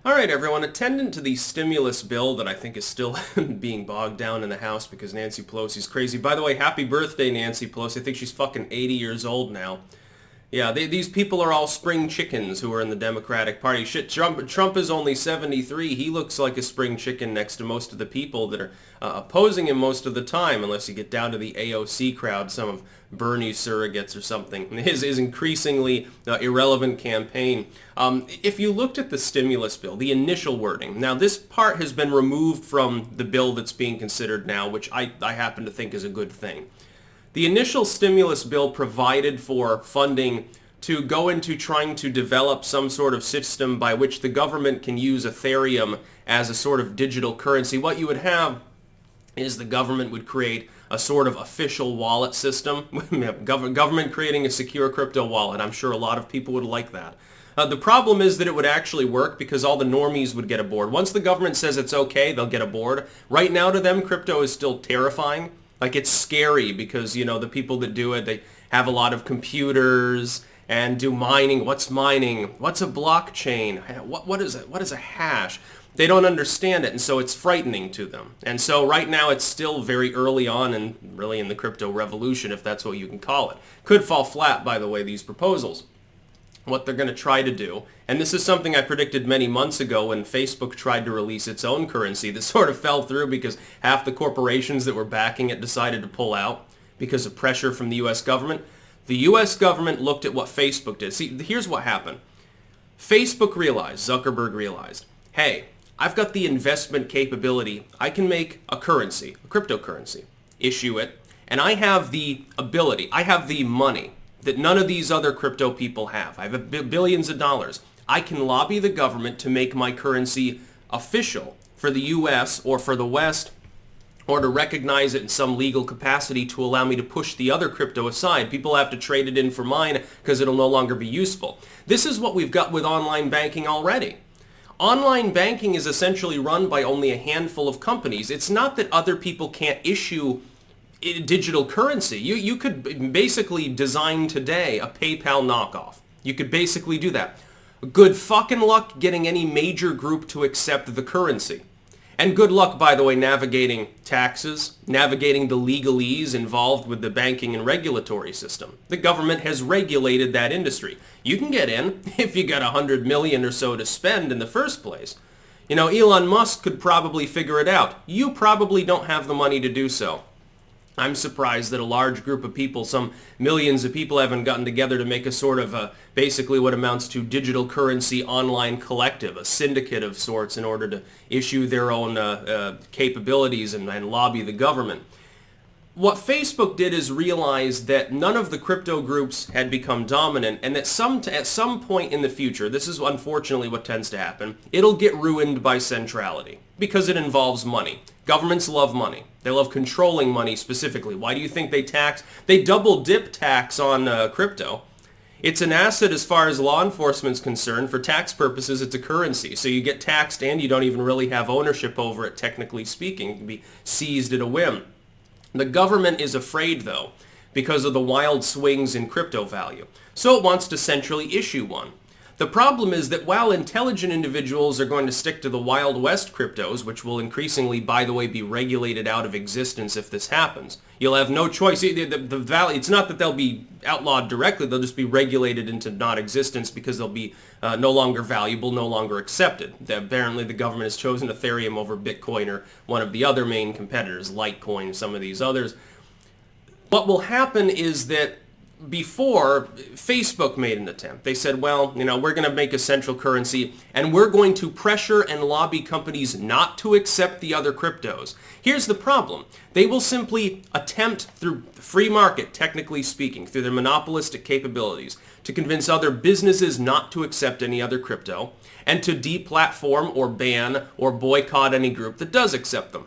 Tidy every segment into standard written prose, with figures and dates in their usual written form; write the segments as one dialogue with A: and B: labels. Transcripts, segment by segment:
A: All right, everyone. Attendant to the stimulus bill that I think is still being bogged down in the House because Nancy Pelosi's crazy. By the way, happy birthday, Nancy Pelosi. I think she's fucking 80 years old now. Yeah, these people are all spring chickens who are in the Democratic Party. Shit, Trump is only 73. He looks like a spring chicken next to most of the people that are opposing him most of the time, unless you get down to the AOC crowd, some of Bernie's surrogates or something. His increasingly irrelevant campaign. If you looked at the stimulus bill, the initial wording, now this part has been removed from the bill that's being considered now, which I happen to think is a good thing. The initial stimulus bill provided for funding to go into trying to develop some sort of system by which the government can use Ethereum as a sort of digital currency. What you would have is the government would create a sort of official wallet system, government creating a secure crypto wallet. I'm sure a lot of people would like that. The problem is that it would actually work because all the normies would get aboard. Once the government says it's okay, they'll get aboard. Right now to them, crypto is still terrifying. Like, it's scary because, you know, the people that do it, they have a lot of computers and do mining. What's mining? What's a blockchain? What is it? What is a hash? They don't understand it, and so it's frightening to them. And so right now it's still very early on and really in the crypto revolution, if that's what you can call it. Could fall flat, by the way, these proposals. What they're going to try to do, and this is something I predicted many months ago when Facebook tried to release its own currency that sort of fell through because half the corporations that were backing it decided to pull out because of pressure from the U.S. government. The U.S. government looked at what Facebook did. See, here's what happened. Facebook realized, Zuckerberg realized, hey, I've got the investment capability. I can make a currency, a cryptocurrency, issue it, and I have the ability, I have the money that none of these other crypto people have. I have billions of dollars. I can lobby the government to make my currency official for the U.S. or for the West, or to recognize it in some legal capacity to allow me to push the other crypto aside. People have to trade it in for mine because it'll no longer be useful. This is what we've got with online banking already. Online banking is essentially run by only a handful of companies. It's not that other people can't issue digital currency. You could basically design today a PayPal knockoff. You could basically do that. Good fucking luck getting any major group to accept the currency. And good luck, by the way, navigating taxes, navigating the legalese involved with the banking and regulatory system. The government has regulated that industry. You can get in if you got 100 million or so to spend in the first place. You know, Elon Musk could probably figure it out. You probably don't have the money to do so. I'm surprised that a large group of people, some millions of people, haven't gotten together to make a sort of basically what amounts to digital currency online collective, a syndicate of sorts in order to issue their own capabilities and lobby the government. What Facebook did is realize that none of the crypto groups had become dominant and that at some point in the future, this is unfortunately what tends to happen, it'll get ruined by centrality because it involves money. Governments love money. They love controlling money specifically. Why do you think they double dip tax on crypto? It's an asset as far as law enforcement's concerned. For tax purposes, it's a currency. So you get taxed and you don't even really have ownership over it, technically speaking. It can be seized at a whim. The government is afraid, though, because of the wild swings in crypto value. So it wants to centrally issue one. The problem is that while intelligent individuals are going to stick to the Wild West cryptos, which will increasingly, by the way, be regulated out of existence if this happens, you'll have no choice. The value, it's not that they'll be outlawed directly, they'll just be regulated into non-existence because they'll be no longer valuable, no longer accepted. Apparently the government has chosen Ethereum over Bitcoin or one of the other main competitors, Litecoin, some of these others. What will happen is that before, Facebook made an attempt. They said, well, you know, we're going to make a central currency and we're going to pressure and lobby companies not to accept the other cryptos. Here's the problem. They will simply attempt through the free market, technically speaking, through their monopolistic capabilities, to convince other businesses not to accept any other crypto and to deplatform or ban or boycott any group that does accept them.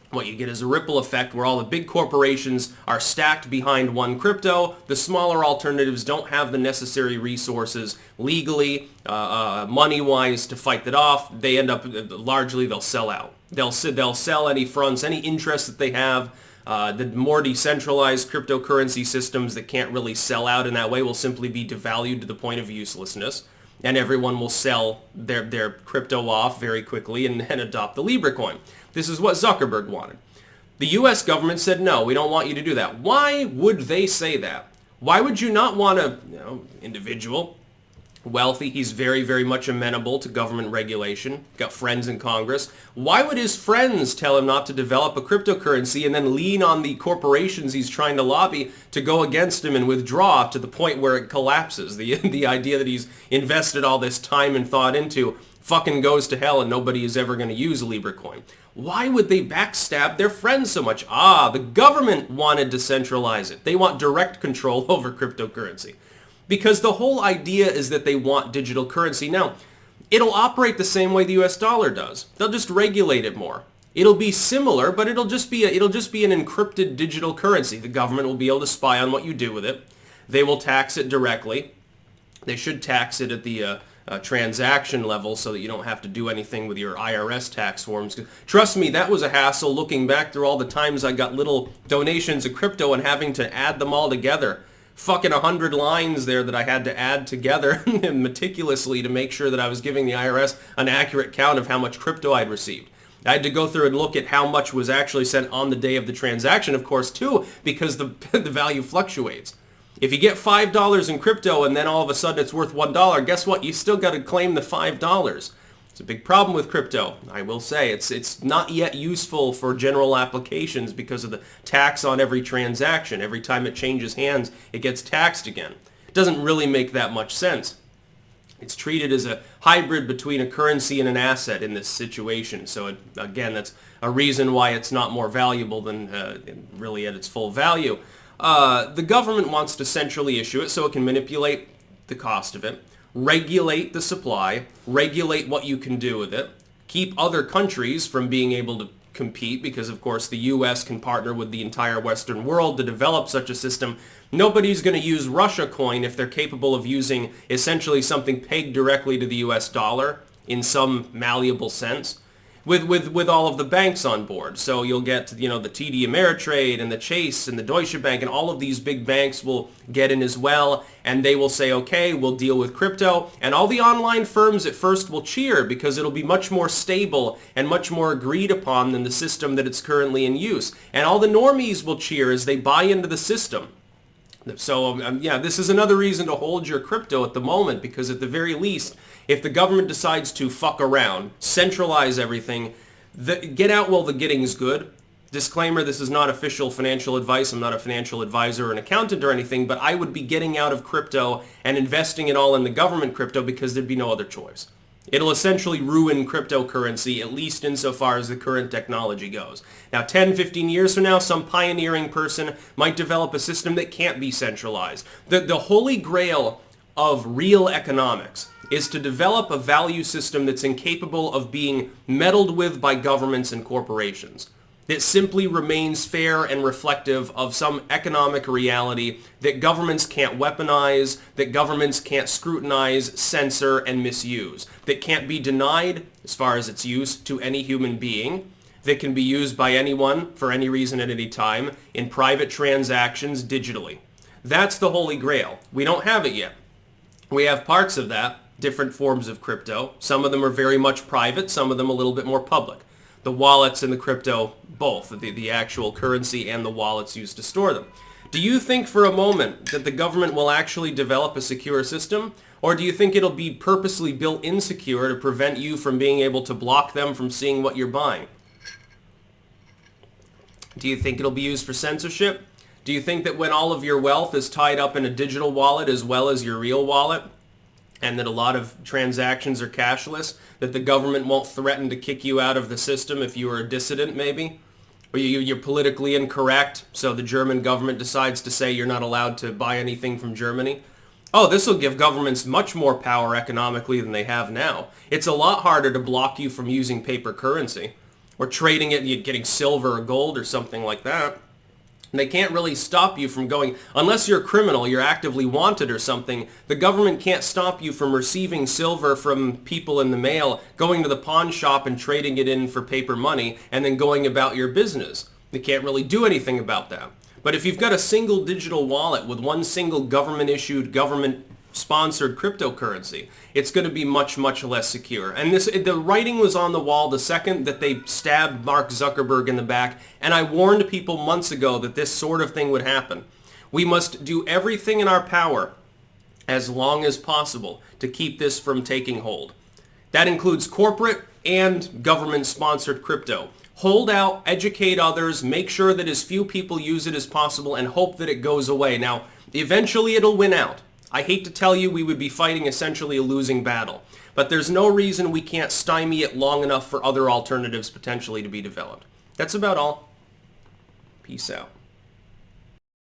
A: What you get is a ripple effect where all the big corporations are stacked behind one crypto. The smaller alternatives don't have the necessary resources legally, money-wise to fight that off. They end up, largely, they'll sell out. They'll sell any fronts, any interest that they have. The more decentralized cryptocurrency systems that can't really sell out in that way will simply be devalued to the point of uselessness. and everyone will sell their crypto off very quickly and adopt the Libra coin. This is what Zuckerberg wanted. The U.S. government said, no, we don't want you to do that. Why would they say that? Why would you not want a individual, wealthy, he's very, very much amenable to government regulation, got friends in Congress. Why would his friends tell him not to develop a cryptocurrency and then lean on the corporations he's trying to lobby to go against him and withdraw to the point where it collapses? The idea that he's invested all this time and thought into fucking goes to hell and nobody is ever going to use Libra coin. Why would they backstab their friends so much? The government wanted to centralize it. They want direct control over cryptocurrency. Because the whole idea is that they want digital currency. Now, it'll operate the same way the US dollar does. They'll just regulate it more. It'll be similar, but it'll just be an encrypted digital currency. The government will be able to spy on what you do with it. They will tax it directly. They should tax it at the transaction level so that you don't have to do anything with your IRS tax forms. Trust me, that was a hassle looking back through all the times I got little donations of crypto and having to add them all together. Fucking 100 lines there that I had to add together meticulously to make sure that I was giving the IRS an accurate count of how much crypto I'd received. I had to go through and look at how much was actually sent on the day of the transaction, of course, too, because the value fluctuates. If you get $5 in crypto and then all of a sudden it's worth $1, guess what? You still got to claim the $5. It's a big problem with crypto, I will say. It's not yet useful for general applications because of the tax on every transaction. Every time it changes hands, it gets taxed again. It doesn't really make that much sense. It's treated as a hybrid between a currency and an asset in this situation. So again, that's a reason why it's not more valuable than really at its full value. The government wants to centrally issue it so it can manipulate the cost of it, regulate the supply, regulate what you can do with it, keep other countries from being able to compete because, of course, the U.S. can partner with the entire Western world to develop such a system. Nobody's going to use Russia coin if they're capable of using essentially something pegged directly to the U.S. dollar in some malleable sense. With all of the banks on board. So you'll get, the TD Ameritrade and the Chase and the Deutsche Bank and all of these big banks will get in as well, and they will say, okay, we'll deal with crypto. And all the online firms at first will cheer because it'll be much more stable and much more agreed upon than the system that it's currently in use. And all the normies will cheer as they buy into the system. So, this is another reason to hold your crypto at the moment, because at the very least, if the government decides to fuck around, centralize everything, get out while the getting's good. Disclaimer, this is not official financial advice. I'm not a financial advisor or an accountant or anything, but I would be getting out of crypto and investing it all in the government crypto because there'd be no other choice. It'll essentially ruin cryptocurrency, at least insofar as the current technology goes. Now, 10, 15 years from now, some pioneering person might develop a system that can't be centralized. The holy grail of real economics is to develop a value system that's incapable of being meddled with by governments and corporations, that simply remains fair and reflective of some economic reality that governments can't weaponize, that governments can't scrutinize, censor, and misuse, that can't be denied as far as its use to any human being, that can be used by anyone for any reason at any time in private transactions digitally. That's the holy grail. We don't have it yet. We have parts of that, different forms of crypto. Some of them are very much private, some of them a little bit more public. The wallets and the crypto, both, the actual currency and the wallets used to store them. Do you think for a moment that the government will actually develop a secure system? Or do you think it'll be purposely built insecure to prevent you from being able to block them from seeing what you're buying? Do you think it'll be used for censorship? Do you think that when all of your wealth is tied up in a digital wallet as well as your real wallet, and that a lot of transactions are cashless, that the government won't threaten to kick you out of the system if you are a dissident, maybe? Or you're politically incorrect, so the German government decides to say you're not allowed to buy anything from Germany? Oh, this will give governments much more power economically than they have now. It's a lot harder to block you from using paper currency, or trading it, getting silver or gold or something like that. They can't really stop you from going, unless you're a criminal, you're actively wanted or something, the government can't stop you from receiving silver from people in the mail, going to the pawn shop and trading it in for paper money, and then going about your business. They can't really do anything about that. But if you've got a single digital wallet with one single government-issued, government sponsored cryptocurrency. It's going to be much, much less secure. And the writing was on the wall the second that they stabbed Mark Zuckerberg in the back, and I warned people months ago that this sort of thing would happen. We must do everything in our power as long as possible to keep this from taking hold. That includes corporate and government-sponsored crypto. Hold out, educate others, make sure that as few people use it as possible, and hope that it goes away. Now, eventually it'll win out. I hate to tell you we would be fighting essentially a losing battle, but there's no reason we can't stymie it long enough for other alternatives potentially to be developed. That's about all. Peace out.